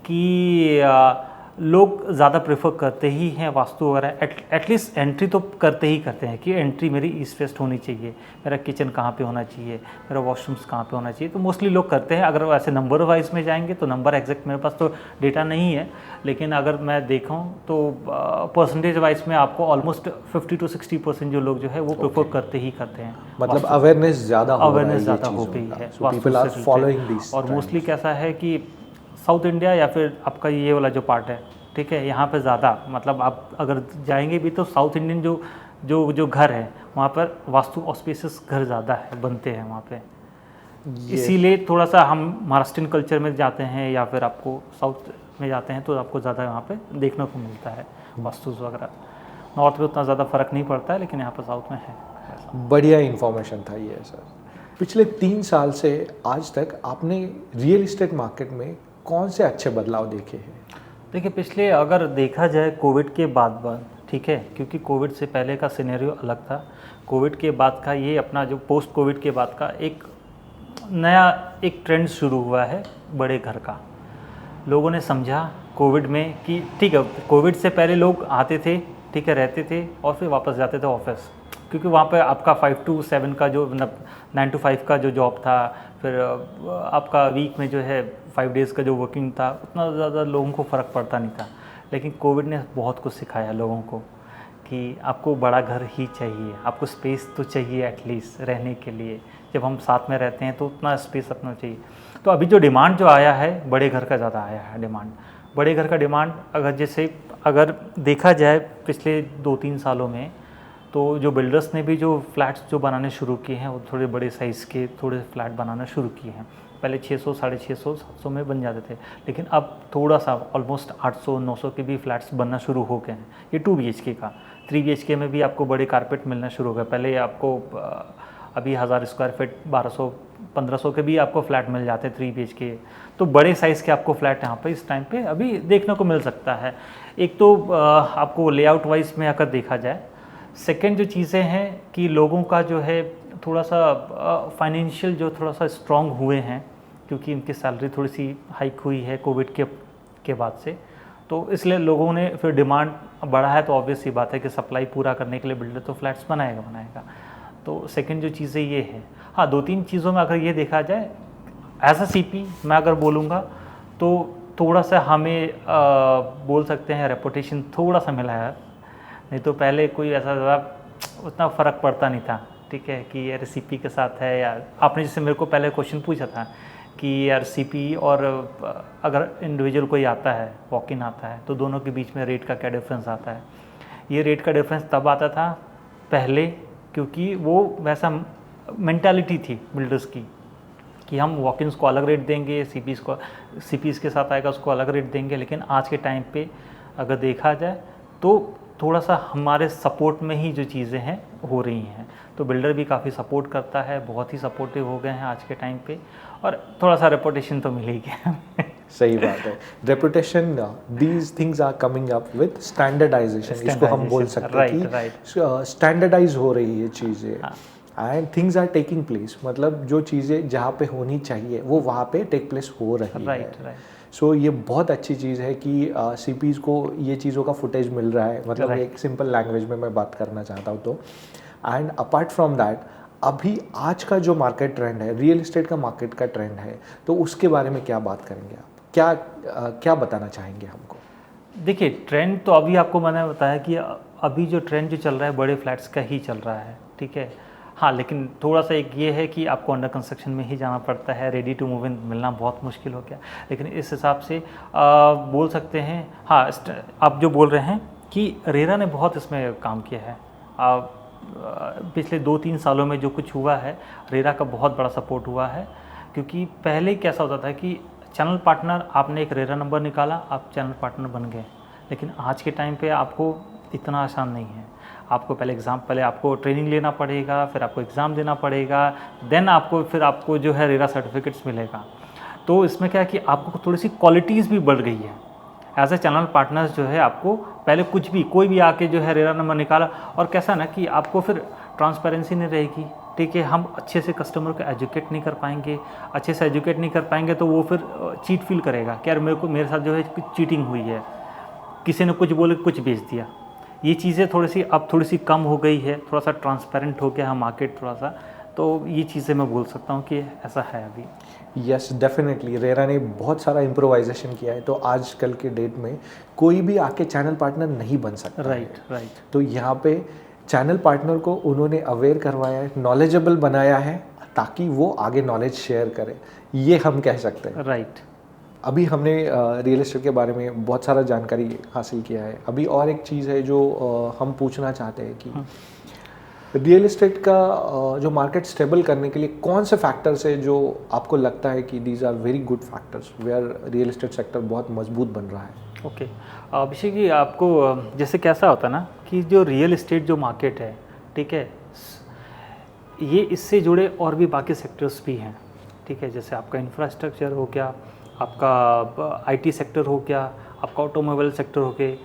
[SPEAKER 2] कि लोग ज़्यादा प्रेफर करते ही हैं वास्तु वगैरह, एटलीस्ट एंट्री तो करते ही करते हैं कि एंट्री मेरी ईस्ट वेस्ट होनी चाहिए, मेरा किचन कहाँ पे होना चाहिए, मेरा वॉशरूम्स कहाँ पे होना चाहिए। तो मोस्टली लोग करते हैं। अगर वैसे नंबर वाइज में जाएंगे तो नंबर एग्जैक्ट मेरे पास तो डेटा नहीं है, लेकिन अगर मैं देखूँ तो परसेंटेज वाइज में आपको ऑलमोस्ट 50 to 60% जो लोग जो है वो प्रेफर करते ही करते हैं।
[SPEAKER 1] मतलब अवेयरनेस ज़्यादा हो
[SPEAKER 2] गई है और मोस्टली कैसा है कि साउथ इंडिया या फिर आपका ये वाला जो पार्ट है, ठीक है, यहाँ पे ज़्यादा मतलब आप अगर जाएंगे भी तो साउथ इंडियन जो घर है वहाँ पर वास्तु ऑस्पिशियस घर ज़्यादा है, बनते हैं वहाँ पे। इसीलिए थोड़ा सा हम महाराष्ट्रियन कल्चर में जाते हैं या फिर आपको साउथ में जाते हैं तो आपको ज़्यादा वहाँ पे देखने को मिलता है वास्तु वगैरह। नॉर्थ में उतना ज़्यादा फ़र्क नहीं पड़ता है, लेकिन यहाँ पर साउथ में है।
[SPEAKER 1] बढ़िया इन्फॉर्मेशन था ये सर। पिछले 3 साल से आज तक आपने रियल इस्टेट मार्केट में कौन से अच्छे बदलाव देखे हैं?
[SPEAKER 2] देखिए, पिछले अगर देखा जाए कोविड के बाद, ठीक है, क्योंकि कोविड से पहले का सिनेरियो अलग था, कोविड के बाद का ये अपना जो पोस्ट कोविड के बाद का एक नया एक ट्रेंड शुरू हुआ है बड़े घर का। लोगों ने समझा कोविड में कि ठीक है, कोविड से पहले लोग आते थे, ठीक है, रहते थे और फिर वापस जाते थे ऑफिस, क्योंकि वहाँ पे आपका 5 to 7 का जो 9 to 5 का जो जॉब था, फिर आपका वीक में जो है 5 days का जो वर्किंग था, उतना ज़्यादा लोगों को फ़र्क पड़ता नहीं था। लेकिन कोविड ने बहुत कुछ सिखाया लोगों को कि आपको बड़ा घर ही चाहिए, आपको स्पेस तो चाहिए एटलीस्ट रहने के लिए। जब हम साथ में रहते हैं तो उतना स्पेस अपना चाहिए। तो अभी जो डिमांड जो आया है बड़े घर का ज़्यादा आया है डिमांड। बड़े घर का डिमांड अगर देखा जाए पिछले 2-3 सालों में, तो जो बिल्डर्स ने भी जो फ्लैट्स जो बनाने शुरू किए हैं वो थोड़े बड़े साइज़ के थोड़े फ्लैट बनाना शुरू किए हैं। पहले 600, 650, 700 में बन जाते थे, लेकिन अब थोड़ा सा ऑलमोस्ट 800, 900 के भी फ्लैट्स बनना शुरू हो गए हैं। ये 2 BHK का। 3 BHK में भी आपको बड़े कारपेट मिलना शुरू हो गए। पहले आपको अभी 1000 स्क्वायर फीट 1200, 1500 के भी आपको फ्लैट मिल जाते हैं 3 BHK। तो बड़े साइज़ के आपको फ्लैट यहाँ पे इस टाइम पे अभी देखने को मिल सकता है। एक तो आपको लेआउट वाइज में अगर देखा जाए, सेकेंड जो चीज़ें हैं कि लोगों का जो है थोड़ा सा फाइनेंशियल जो थोड़ा सा स्ट्रॉन्ग हुए हैं, क्योंकि इनकी सैलरी थोड़ी सी हाइक हुई है कोविड के बाद से, तो इसलिए लोगों ने फिर डिमांड बढ़ा है। तो ऑब्वियस सी बात है कि सप्लाई पूरा करने के लिए बिल्डर तो फ्लैट्स बनाएगा। तो सेकंड जो चीज़ें ये है। हाँ, 2-3 चीज़ों में अगर ये देखा जाए एज अ CP मैं अगर बोलूँगा तो थोड़ा सा हमें बोल सकते हैं रेपुटेशन थोड़ा सा मिला है। नहीं तो पहले कोई ऐसा ज़्यादा उतना फ़र्क पड़ता नहीं था, ठीक है, कि यार CP के साथ है। यार आपने जैसे मेरे को पहले क्वेश्चन पूछा था कि यार CP और अगर इंडिविजुअल कोई आता है, वॉक इन आता है, तो दोनों के बीच में रेट का क्या डिफरेंस आता है। ये रेट का डिफरेंस तब आता था पहले, क्योंकि वो वैसा मेंटालिटी थी बिल्डर्स की कि हम वॉक इन्स को अलग रेट देंगे, CPs के साथ आएगा उसको अलग रेट देंगे। लेकिन आज के टाइम पे अगर देखा जाए तो थोड़ा सा हमारे सपोर्ट में ही जो चीज़ें हैं हो रही हैं। तो बिल्डर भी काफ़ी सपोर्ट करता है, बहुत ही सपोर्टिव हो गए हैं आज के टाइम पे, और थोड़ा सा रेपुटेशन तो मिल ही गया।
[SPEAKER 1] सही बात है, reputation, these things are coming up with standardisation, इसको हम बोल सकते हैं कि स्टैंडर्डाइज हो रही है चीज़ें and things are taking place. मतलब जो चीज़ें जहाँ पे होनी चाहिए वो वहाँ पे टेक प्लेस हो रही है। सो ये बहुत अच्छी चीज़ है कि CPs को ये चीज़ों का फुटेज मिल रहा है। मतलब एक सिंपल लैंग्वेज में मैं बात करना चाहता हूँ तो। एंड अपार्ट फ्रॉम दैट, अभी आज का जो मार्केट ट्रेंड है, रियल एस्टेट का मार्केट का ट्रेंड है, तो उसके बारे में क्या बात करेंगे आप? क्या बताना चाहेंगे हमको?
[SPEAKER 2] देखिए, ट्रेंड तो अभी आपको मैंने बताया कि अभी जो ट्रेंड जो चल रहा है बड़े फ्लैट्स का ही चल रहा है, ठीक है। हाँ, लेकिन थोड़ा सा एक ये है कि आपको अंडर कंस्ट्रक्शन में ही जाना पड़ता है, रेडी टू मूव इन मिलना बहुत मुश्किल हो गया। लेकिन इस हिसाब से बोल सकते हैं, हाँ, आप जो बोल रहे हैं कि रेरा ने बहुत इसमें काम किया है। पिछले 2-3 सालों में जो कुछ हुआ है, रेरा का बहुत बड़ा सपोर्ट हुआ है। क्योंकि पहले कैसा होता था कि चैनल पार्टनर, आपने एक रेरा नंबर निकाला, आप चैनल पार्टनर बन गए। लेकिन आज के टाइम पे आपको इतना आसान नहीं है। आपको पहले आपको ट्रेनिंग लेना पड़ेगा, फिर आपको एग्ज़ाम देना पड़ेगा, देन आपको जो है रेरा सर्टिफिकेट्स मिलेगा। तो इसमें क्या है कि आपको थोड़ी सी क्वालिटीज़ भी बढ़ गई है। एज ए चैनल पार्टनर्स जो है आपको पहले कोई भी आके जो है रेरा नंबर निकाला, और कैसा ना कि आपको फिर ट्रांसपेरेंसी नहीं रहेगी, ठीक है। हम अच्छे से कस्टमर को एजुकेट नहीं कर पाएंगे, अच्छे से एजुकेट नहीं कर पाएंगे तो वो फिर चीट फील करेगा कि यार मेरे साथ जो है चीटिंग हुई है, किसी ने कुछ बोले कुछ बेच दिया। ये चीज़ें थोड़ी सी कम हो गई है, थोड़ा सा ट्रांसपेरेंट हो गया है मार्केट थोड़ा सा। तो ये चीज़ें मैं बोल सकता हूँ कि ऐसा है अभी।
[SPEAKER 1] यस, डेफिनेटली रेरा ने बहुत सारा इम्प्रोवाइजेशन किया है, तो आजकल के डेट में कोई भी आके चैनल पार्टनर नहीं बन सकता।
[SPEAKER 2] राइट।
[SPEAKER 1] तो यहाँ पे चैनल पार्टनर को उन्होंने अवेयर करवाया है, नॉलेजेबल बनाया है, ताकि वो आगे नॉलेज शेयर करे, ये हम कह सकते हैं।
[SPEAKER 2] राइट।
[SPEAKER 1] अभी हमने रियल एस्टेट के बारे में बहुत सारा जानकारी हासिल किया है। अभी और एक चीज़ है जो हम पूछना चाहते हैं कि रियल एस्टेट का जो मार्केट स्टेबल करने के लिए कौन से फैक्टर्स है जो आपको लगता है कि these are very good factors where real estate sector बहुत मजबूत बन रहा है?
[SPEAKER 2] ओके, अभिषेक जी, आपको जैसे कैसा होता है ना कि जो रियल एस्टेट जो मार्केट है, ठीक है, ये इससे जुड़े और भी बाकी सेक्टर्स भी हैं, ठीक है। जैसे आपका इंफ्रास्ट्रक्चर हो गया, आपका आईटी सेक्टर हो गया, आपका ऑटोमोबाइल सेक्टर हो गए।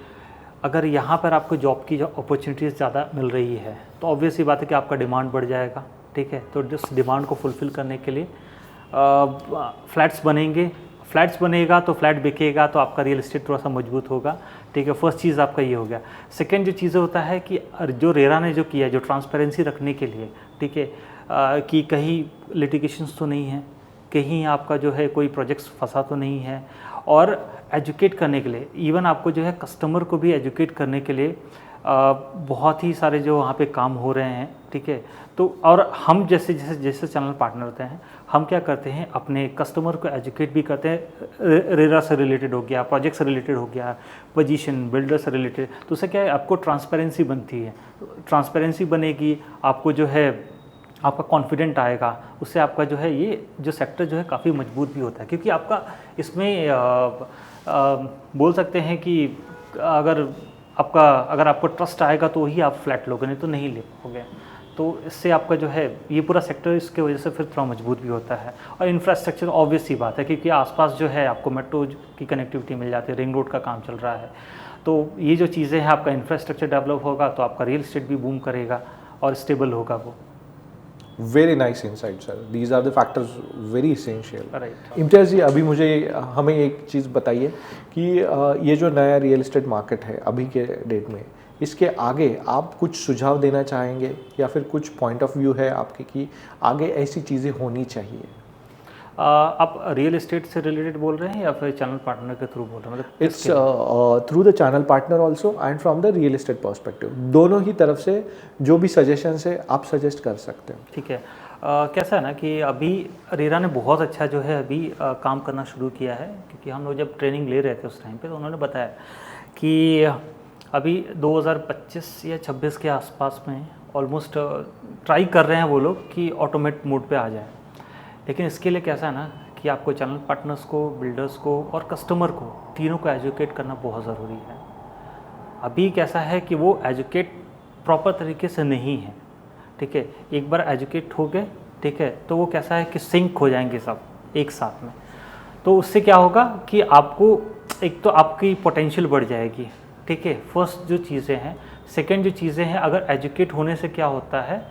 [SPEAKER 2] अगर यहाँ पर आपको जॉब की अपॉर्चुनिटीज़ ज़्यादा मिल रही है तो ऑब्वियस ही बात है कि आपका डिमांड बढ़ जाएगा, ठीक है। तो जिस डिमांड को फुलफ़िल करने के लिए फ्लैट्स बनेगा तो फ्लैट बिकेगा, तो आपका रियल एस्टेट थोड़ा सा मजबूत होगा, ठीक है। फर्स्ट चीज़ आपका ये हो गया। सेकंड जो चीज़ें होता है कि जो रेरा ने जो किया है, जो ट्रांसपेरेंसी रखने के लिए, ठीक है, कि कहीं लिटिगेशंस तो नहीं है, कहीं आपका जो है कोई प्रोजेक्ट्स फंसा तो नहीं है, और एजुकेट करने के लिए, इवन आपको जो है कस्टमर को भी एजुकेट करने के लिए बहुत ही सारे जो वहाँ पे काम हो रहे हैं, ठीक है। तो और हम जैसे चैनल पार्टनर होते हैं, हम क्या करते हैं, अपने कस्टमर को एजुकेट भी करते हैं। रेरा से रिलेटेड हो गया, प्रोजेक्ट से रिलेटेड हो गया, पोजीशन बिल्डर से रिलेटेड। तो उससे क्या है, आपको ट्रांसपेरेंसी बनती है। ट्रांसपेरेंसी बनेगी, आपको जो है आपका कॉन्फिडेंट आएगा, उससे आपका जो है ये जो सेक्टर जो है काफ़ी मजबूत भी होता है। क्योंकि आपका इसमें बोल सकते हैं कि अगर आपको ट्रस्ट आएगा तो ही आप फ्लैट लोगे, नहीं तो नहीं ले पाओगे। तो इससे आपका जो है ये पूरा सेक्टर इसके वजह से फिर थोड़ा मजबूत भी होता है। और इंफ्रास्ट्रक्चर ऑब्वियस सी बात है, क्योंकि आसपास जो है आपको मेट्रो की कनेक्टिविटी मिल जाती है, रिंग रोड का काम चल रहा है। तो ये जो चीज़ें हैं, आपका इंफ्रास्ट्रक्चर डेवलप होगा तो आपका रियल एस्टेट भी बूम करेगा और स्टेबल होगा वो।
[SPEAKER 1] Very nice insight sir, these are the factors very essential.
[SPEAKER 2] Right.
[SPEAKER 1] Imtiaz ji, अभी हमें एक चीज़ बताइए कि ये जो नया रियल एस्टेट मार्केट है अभी के डेट में, इसके आगे आप कुछ सुझाव देना चाहेंगे या फिर कुछ पॉइंट ऑफ व्यू है आपके कि आगे ऐसी चीज़ें होनी चाहिए?
[SPEAKER 2] आप रियल एस्टेट से रिलेटेड बोल रहे हैं या फिर चैनल पार्टनर के थ्रू बोल रहे हैं? मतलब
[SPEAKER 1] it's through the channel partner also and from the real estate perspective, दोनों ही तरफ से जो भी सजेशंस है आप सजेस्ट कर सकते हैं।
[SPEAKER 2] ठीक है। कैसा है ना कि अभी रेरा ने बहुत अच्छा जो है अभी काम करना शुरू किया है। क्योंकि हम लोग जब ट्रेनिंग ले रहे थे उस टाइम पे, तो उन्होंने बताया कि अभी 2025 या 26 के आसपास में ऑलमोस्ट ट्राई कर रहे हैं वो लोग कि ऑटोमेट मोड पे आ जाए। लेकिन इसके लिए कैसा है ना कि आपको चैनल पार्टनर्स को, बिल्डर्स को और कस्टमर को, तीनों को एजुकेट करना बहुत ज़रूरी है। अभी कैसा है कि वो एजुकेट प्रॉपर तरीके से नहीं है, ठीक है। एक बार एजुकेट हो गए, ठीक है, तो वो कैसा है कि सिंक हो जाएंगे सब एक साथ में। तो उससे क्या होगा कि आपको एक तो आपकी पोटेंशियल बढ़ जाएगी, ठीक है, फर्स्ट जो चीज़ें हैं। सेकंड जो चीज़ें हैं, अगर एजुकेट होने से क्या होता है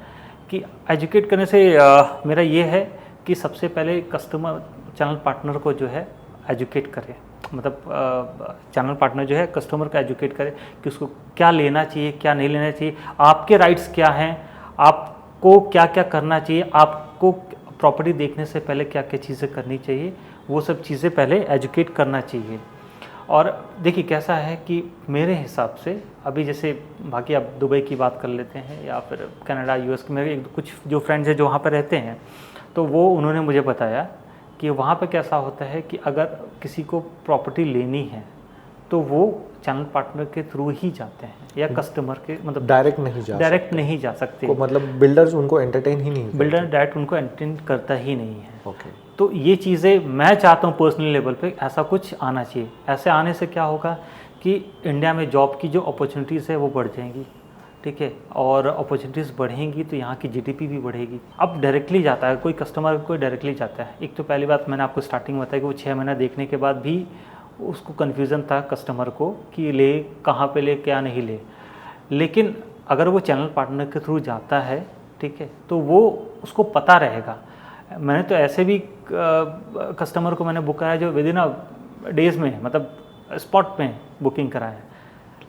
[SPEAKER 2] कि एजुकेट करने से मेरा ये है कि सबसे पहले कस्टमर चैनल पार्टनर को जो है एजुकेट करे। मतलब चैनल पार्टनर जो है कस्टमर को एजुकेट करे कि उसको क्या लेना चाहिए, क्या नहीं लेना चाहिए, आपके राइट्स क्या हैं, आप को क्या क्या करना चाहिए, आपको प्रॉपर्टी देखने से पहले क्या क्या चीज़ें करनी चाहिए, वो सब चीज़ें पहले एजुकेट करना चाहिए। और देखिए कैसा है कि मेरे हिसाब से अभी जैसे बाकी आप दुबई की बात कर लेते हैं या फिर कनाडा यूएस के, मेरे कुछ जो फ्रेंड्स हैं जो वहाँ पर रहते हैं, तो वो उन्होंने मुझे बताया कि वहाँ पे कैसा होता है कि अगर किसी को प्रॉपर्टी लेनी है तो वो चैनल पार्टनर के थ्रू ही जाते हैं या कस्टमर के, मतलब
[SPEAKER 1] डायरेक्ट नहीं जा
[SPEAKER 2] सकते
[SPEAKER 1] को, मतलब बिल्डर्स उनको एंटरटेन ही नहीं
[SPEAKER 2] बिल्डर डायरेक्ट उनको एंटरटेन करता ही नहीं है।
[SPEAKER 1] ओके।
[SPEAKER 2] तो ये चीज़ें मैं चाहता हूँ पर्सनल लेवल पे ऐसा कुछ आना चाहिए। ऐसे आने से क्या होगा कि इंडिया में जॉब की जो अपॉर्चुनिटीज़ है वो बढ़ जाएंगी, ठीक है, और अपॉर्चुनिटीज़ बढ़ेंगी तो यहाँ की जीडीपी भी बढ़ेगी। अब डायरेक्टली जाता है कोई कस्टमर, कोई डायरेक्टली जाता है, एक तो पहली बात मैंने आपको स्टार्टिंग में बताया कि वो 6 महीना देखने के बाद भी उसको कन्फ्यूज़न था कस्टमर को कि ले कहाँ पे ले क्या नहीं ले। लेकिन अगर वो चैनल पार्टनर के थ्रू जाता है, ठीक है, तो वो उसको पता रहेगा। मैंने तो ऐसे भी कस्टमर को मैंने बुक कराया जो विद इन डेज़ में, मतलब स्पॉट पे बुकिंग कराया है।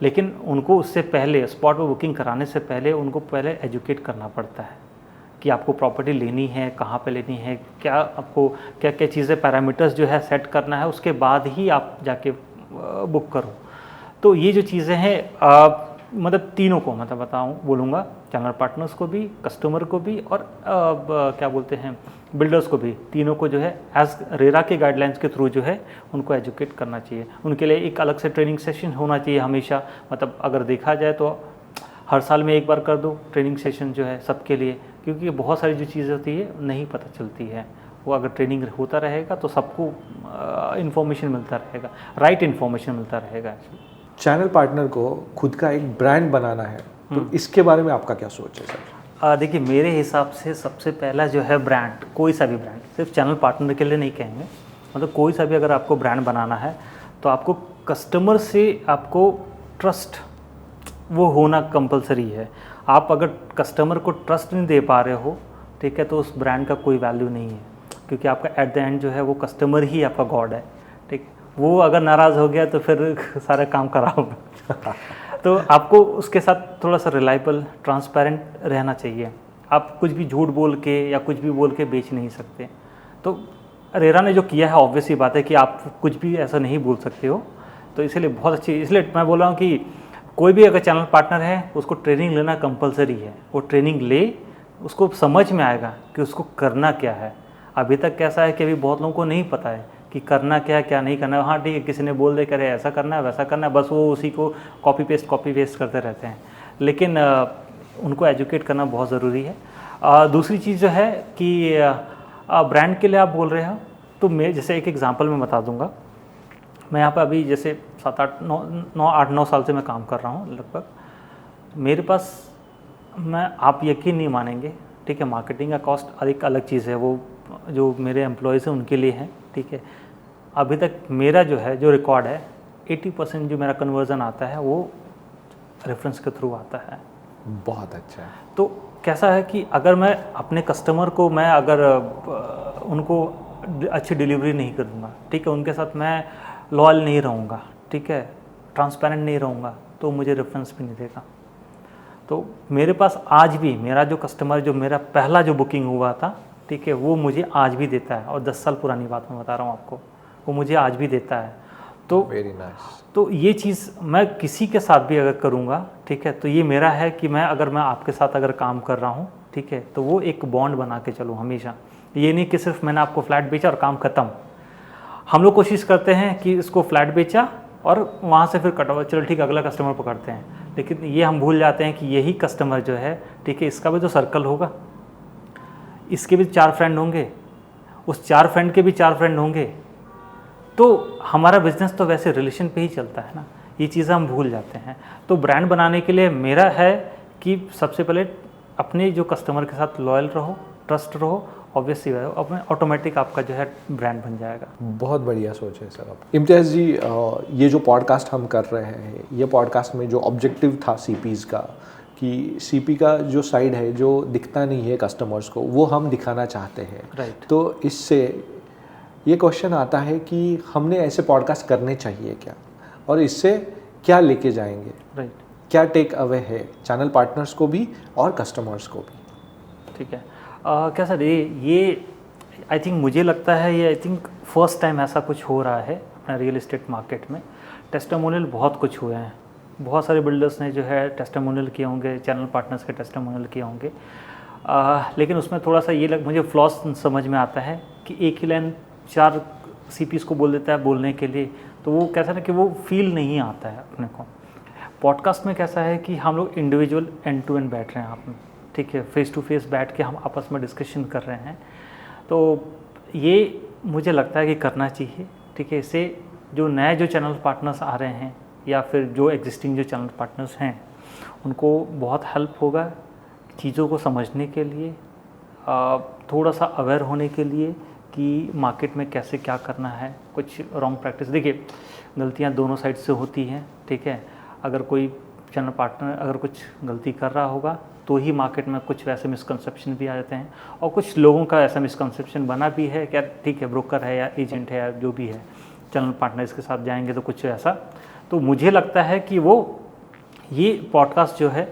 [SPEAKER 2] लेकिन उनको उससे पहले स्पॉट पे बुकिंग कराने से पहले उनको पहले एजुकेट करना पड़ता है कि आपको प्रॉपर्टी लेनी है, कहाँ पे लेनी है, क्या आपको क्या क्या चीज़ें पैरामीटर्स जो है सेट करना है, उसके बाद ही आप जाके बुक करो। तो ये जो चीज़ें हैं मतलब तीनों को मतलब बोलूँगा, चैनल पार्टनर्स को भी, कस्टमर को भी, और क्या बोलते हैं बिल्डर्स को भी, तीनों को जो है एज रेरा के गाइडलाइंस के थ्रू जो है उनको एजुकेट करना चाहिए। उनके लिए एक अलग से ट्रेनिंग सेशन होना चाहिए हमेशा, मतलब अगर देखा जाए तो हर साल में एक बार कर दो ट्रेनिंग सेशन जो है सबके लिए, क्योंकि बहुत सारी जो चीज़ें होती है नहीं पता चलती है। वो अगर ट्रेनिंग होता रहेगा तो सबको इन्फॉर्मेशन मिलता रहेगा, राइट इन्फॉर्मेशन मिलता रहेगा।
[SPEAKER 1] चैनल पार्टनर को खुद का एक ब्रांड बनाना है, तो इसके बारे में आपका क्या सोच है सर?
[SPEAKER 2] देखिए मेरे हिसाब से सबसे पहला जो है ब्रांड, कोई सा भी ब्रांड, सिर्फ चैनल पार्टनर के लिए नहीं कहेंगे, मतलब कोई सा भी अगर आपको ब्रांड बनाना है तो आपको कस्टमर से आपको ट्रस्ट वो होना कंपलसरी है। आप अगर कस्टमर को ट्रस्ट नहीं दे पा रहे हो, ठीक है, तो उस ब्रांड का कोई वैल्यू नहीं है, क्योंकि आपका एट द एंड जो है वो कस्टमर ही आपका गॉड है, ठीक। वो अगर नाराज़ हो गया तो फिर सारा काम खराब। तो आपको उसके साथ थोड़ा सा रिलायबल, ट्रांसपेरेंट रहना चाहिए। आप कुछ भी झूठ बोल के या कुछ भी बोल के बेच नहीं सकते। तो रेरा ने जो किया है ऑब्वियस ही बात है कि आप कुछ भी ऐसा नहीं बोल सकते हो, तो इसीलिए बहुत अच्छी, इसलिए मैं बोल रहा हूँ कि कोई भी अगर चैनल पार्टनर है उसको ट्रेनिंग लेना कंपलसरी है। वो ट्रेनिंग ले, उसको समझ में आएगा कि उसको करना क्या है। अभी तक कैसा है कि अभी बहुत लोगों को नहीं पता है कि करना क्या है, क्या नहीं करना है। हाँ ठीक है, किसी ने बोल दे करे ऐसा करना है वैसा करना है, बस वो उसी को कॉपी पेस्ट करते रहते हैं। लेकिन उनको एजुकेट करना बहुत ज़रूरी है। दूसरी चीज़ जो है कि ब्रांड के लिए आप बोल रहे हो, तो मैं जैसे एक एग्जांपल मैं बता दूंगा। मैं यहाँ पर अभी जैसे 8-9 साल से मैं काम कर रहा हूँ लगभग। मेरे पास आप यकीन नहीं मानेंगे, ठीक है, मार्केटिंग का कॉस्ट एक अलग चीज़ है, वो जो मेरे एम्प्लॉयज़ हैं उनके लिए है, ठीक है। अभी तक मेरा जो है जो रिकॉर्ड है 80% जो मेरा कन्वर्जन आता है वो रेफरेंस के थ्रू आता है।
[SPEAKER 1] बहुत अच्छा है।
[SPEAKER 2] तो कैसा है कि अगर मैं अपने कस्टमर को मैं अगर उनको अच्छी डिलीवरी नहीं करूँगा, ठीक है, उनके साथ मैं लॉयल नहीं रहूँगा, ठीक है, ट्रांसपेरेंट नहीं रहूँगा, तो मुझे रेफरेंस भी नहीं देगा। तो मेरे पास आज भी मेरा जो कस्टमर, जो मेरा पहला जो बुकिंग हुआ था, ठीक है, वो मुझे आज भी देता है, और 10 साल पुरानी बात मैं बता रहा हूँ आपको, वो मुझे आज भी देता है। तो
[SPEAKER 1] वेरी नाइस।
[SPEAKER 2] तो ये चीज़ मैं किसी के साथ भी अगर करूँगा, ठीक है, तो ये मेरा है कि मैं अगर मैं आपके साथ अगर काम कर रहा हूँ, ठीक है, तो वो एक बॉन्ड बना के चलूँ हमेशा। ये नहीं कि सिर्फ मैंने आपको फ्लैट बेचा और काम ख़त्म। हम लोग कोशिश करते हैं कि इसको फ्लैट बेचा और वहाँ से फिर कट, चलो ठीक, अगला कस्टमर पकड़ते हैं, लेकिन ये हम भूल जाते हैं कि यही कस्टमर जो है, ठीक है, इसका भी तो सर्कल होगा, इसके भी 4 फ्रेंड होंगे, उस 4 फ्रेंड के भी 4 फ्रेंड होंगे। तो हमारा बिजनेस तो वैसे रिलेशन पे ही चलता है ना, ये चीज़ें हम भूल जाते हैं। तो ब्रांड बनाने के लिए मेरा है कि सबसे पहले अपने जो कस्टमर के साथ लॉयल रहो, ट्रस्ट रहो, ऑब्वियसली अपने ऑटोमेटिक आपका जो है ब्रांड बन जाएगा।
[SPEAKER 1] बहुत बढ़िया सोच है सर आप। इम्तियाज़ जी, ये जो पॉडकास्ट हम कर रहे हैं, ये पॉडकास्ट में जो ऑब्जेक्टिव था सीपीज़ का, कि सीपी का जो साइड है जो दिखता नहीं है कस्टमर्स को, वो हम दिखाना चाहते हैं।
[SPEAKER 2] राइट।
[SPEAKER 1] तो इससे ये क्वेश्चन आता है कि हमने ऐसे पॉडकास्ट करने चाहिए क्या, और इससे क्या लेके जाएंगे।
[SPEAKER 2] राइट।
[SPEAKER 1] क्या टेक अवे है चैनल पार्टनर्स को भी और कस्टमर्स को भी।
[SPEAKER 2] ठीक है। क्या सर ये आई थिंक मुझे लगता है ये आई थिंक फर्स्ट टाइम ऐसा कुछ हो रहा है अपना रियल एस्टेट मार्केट में। टेस्टिमोनियल बहुत कुछ हुए हैं, बहुत सारे बिल्डर्स ने जो है टेस्टिमोनियल किए होंगे, चैनल पार्टनर्स के टेस्टिमोनियल किए होंगे, लेकिन उसमें थोड़ा सा ये मुझे फ्लॉस समझ में आता है कि एक ही लाइन 4 सीपीस को बोल देता है बोलने के लिए, तो वो कैसा ना कि वो फील नहीं आता है अपने को। पॉडकास्ट में कैसा है कि हम लोग इंडिविजुअल एंड टू एंड बैठ रहे हैं आप में, ठीक है, फेस टू फेस बैठ के हम आपस में डिस्कशन कर रहे हैं, तो ये मुझे लगता है कि करना चाहिए, ठीक है। इससे जो नए जो चैनल पार्टनर्स आ रहे हैं या फिर जो एग्जिस्टिंग जो चैनल पार्टनर्स हैं उनको बहुत हेल्प होगा चीज़ों को समझने के लिए, थोड़ा सा अवेयर होने के लिए कि मार्केट में कैसे क्या करना है। कुछ रॉन्ग प्रैक्टिस, देखिए गलतियां दोनों साइड से होती हैं, ठीक है। अगर कोई चैनल पार्टनर अगर कुछ गलती कर रहा होगा तो ही मार्केट में कुछ वैसे मिसकंसेप्शन भी आ जाते हैं, और कुछ लोगों का ऐसा मिसकंसेप्शन बना भी है क्या, ठीक है, ब्रोकर है या एजेंट है या जो भी है, चैनल पार्टनर इसके साथ जाएंगे तो कुछ ऐसा। तो मुझे लगता है कि वो ये पॉडकास्ट जो है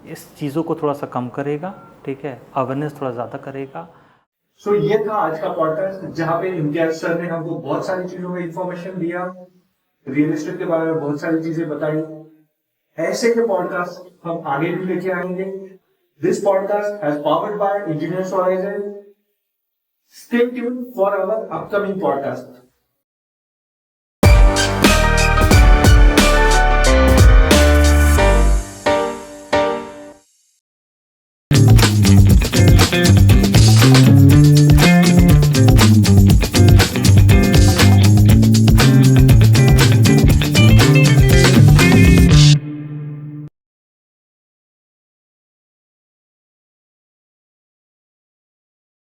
[SPEAKER 2] इस चीज़ों को थोड़ा सा कम करेगा, ठीक है, अवेयरनेस थोड़ा ज़्यादा करेगा।
[SPEAKER 1] सो ये था आज का पॉडकास्ट जहाँ पे इम्तियाज सर ने हमको बहुत सारी चीजों में इंफॉर्मेशन दिया, रियल एस्टेट के बारे में बहुत सारी चीजें बताई। ऐसे के पॉडकास्ट हम आगे भी लेके आएंगे। This podcast has powered by Engineers Horizon. Stay tuned for our upcoming podcast.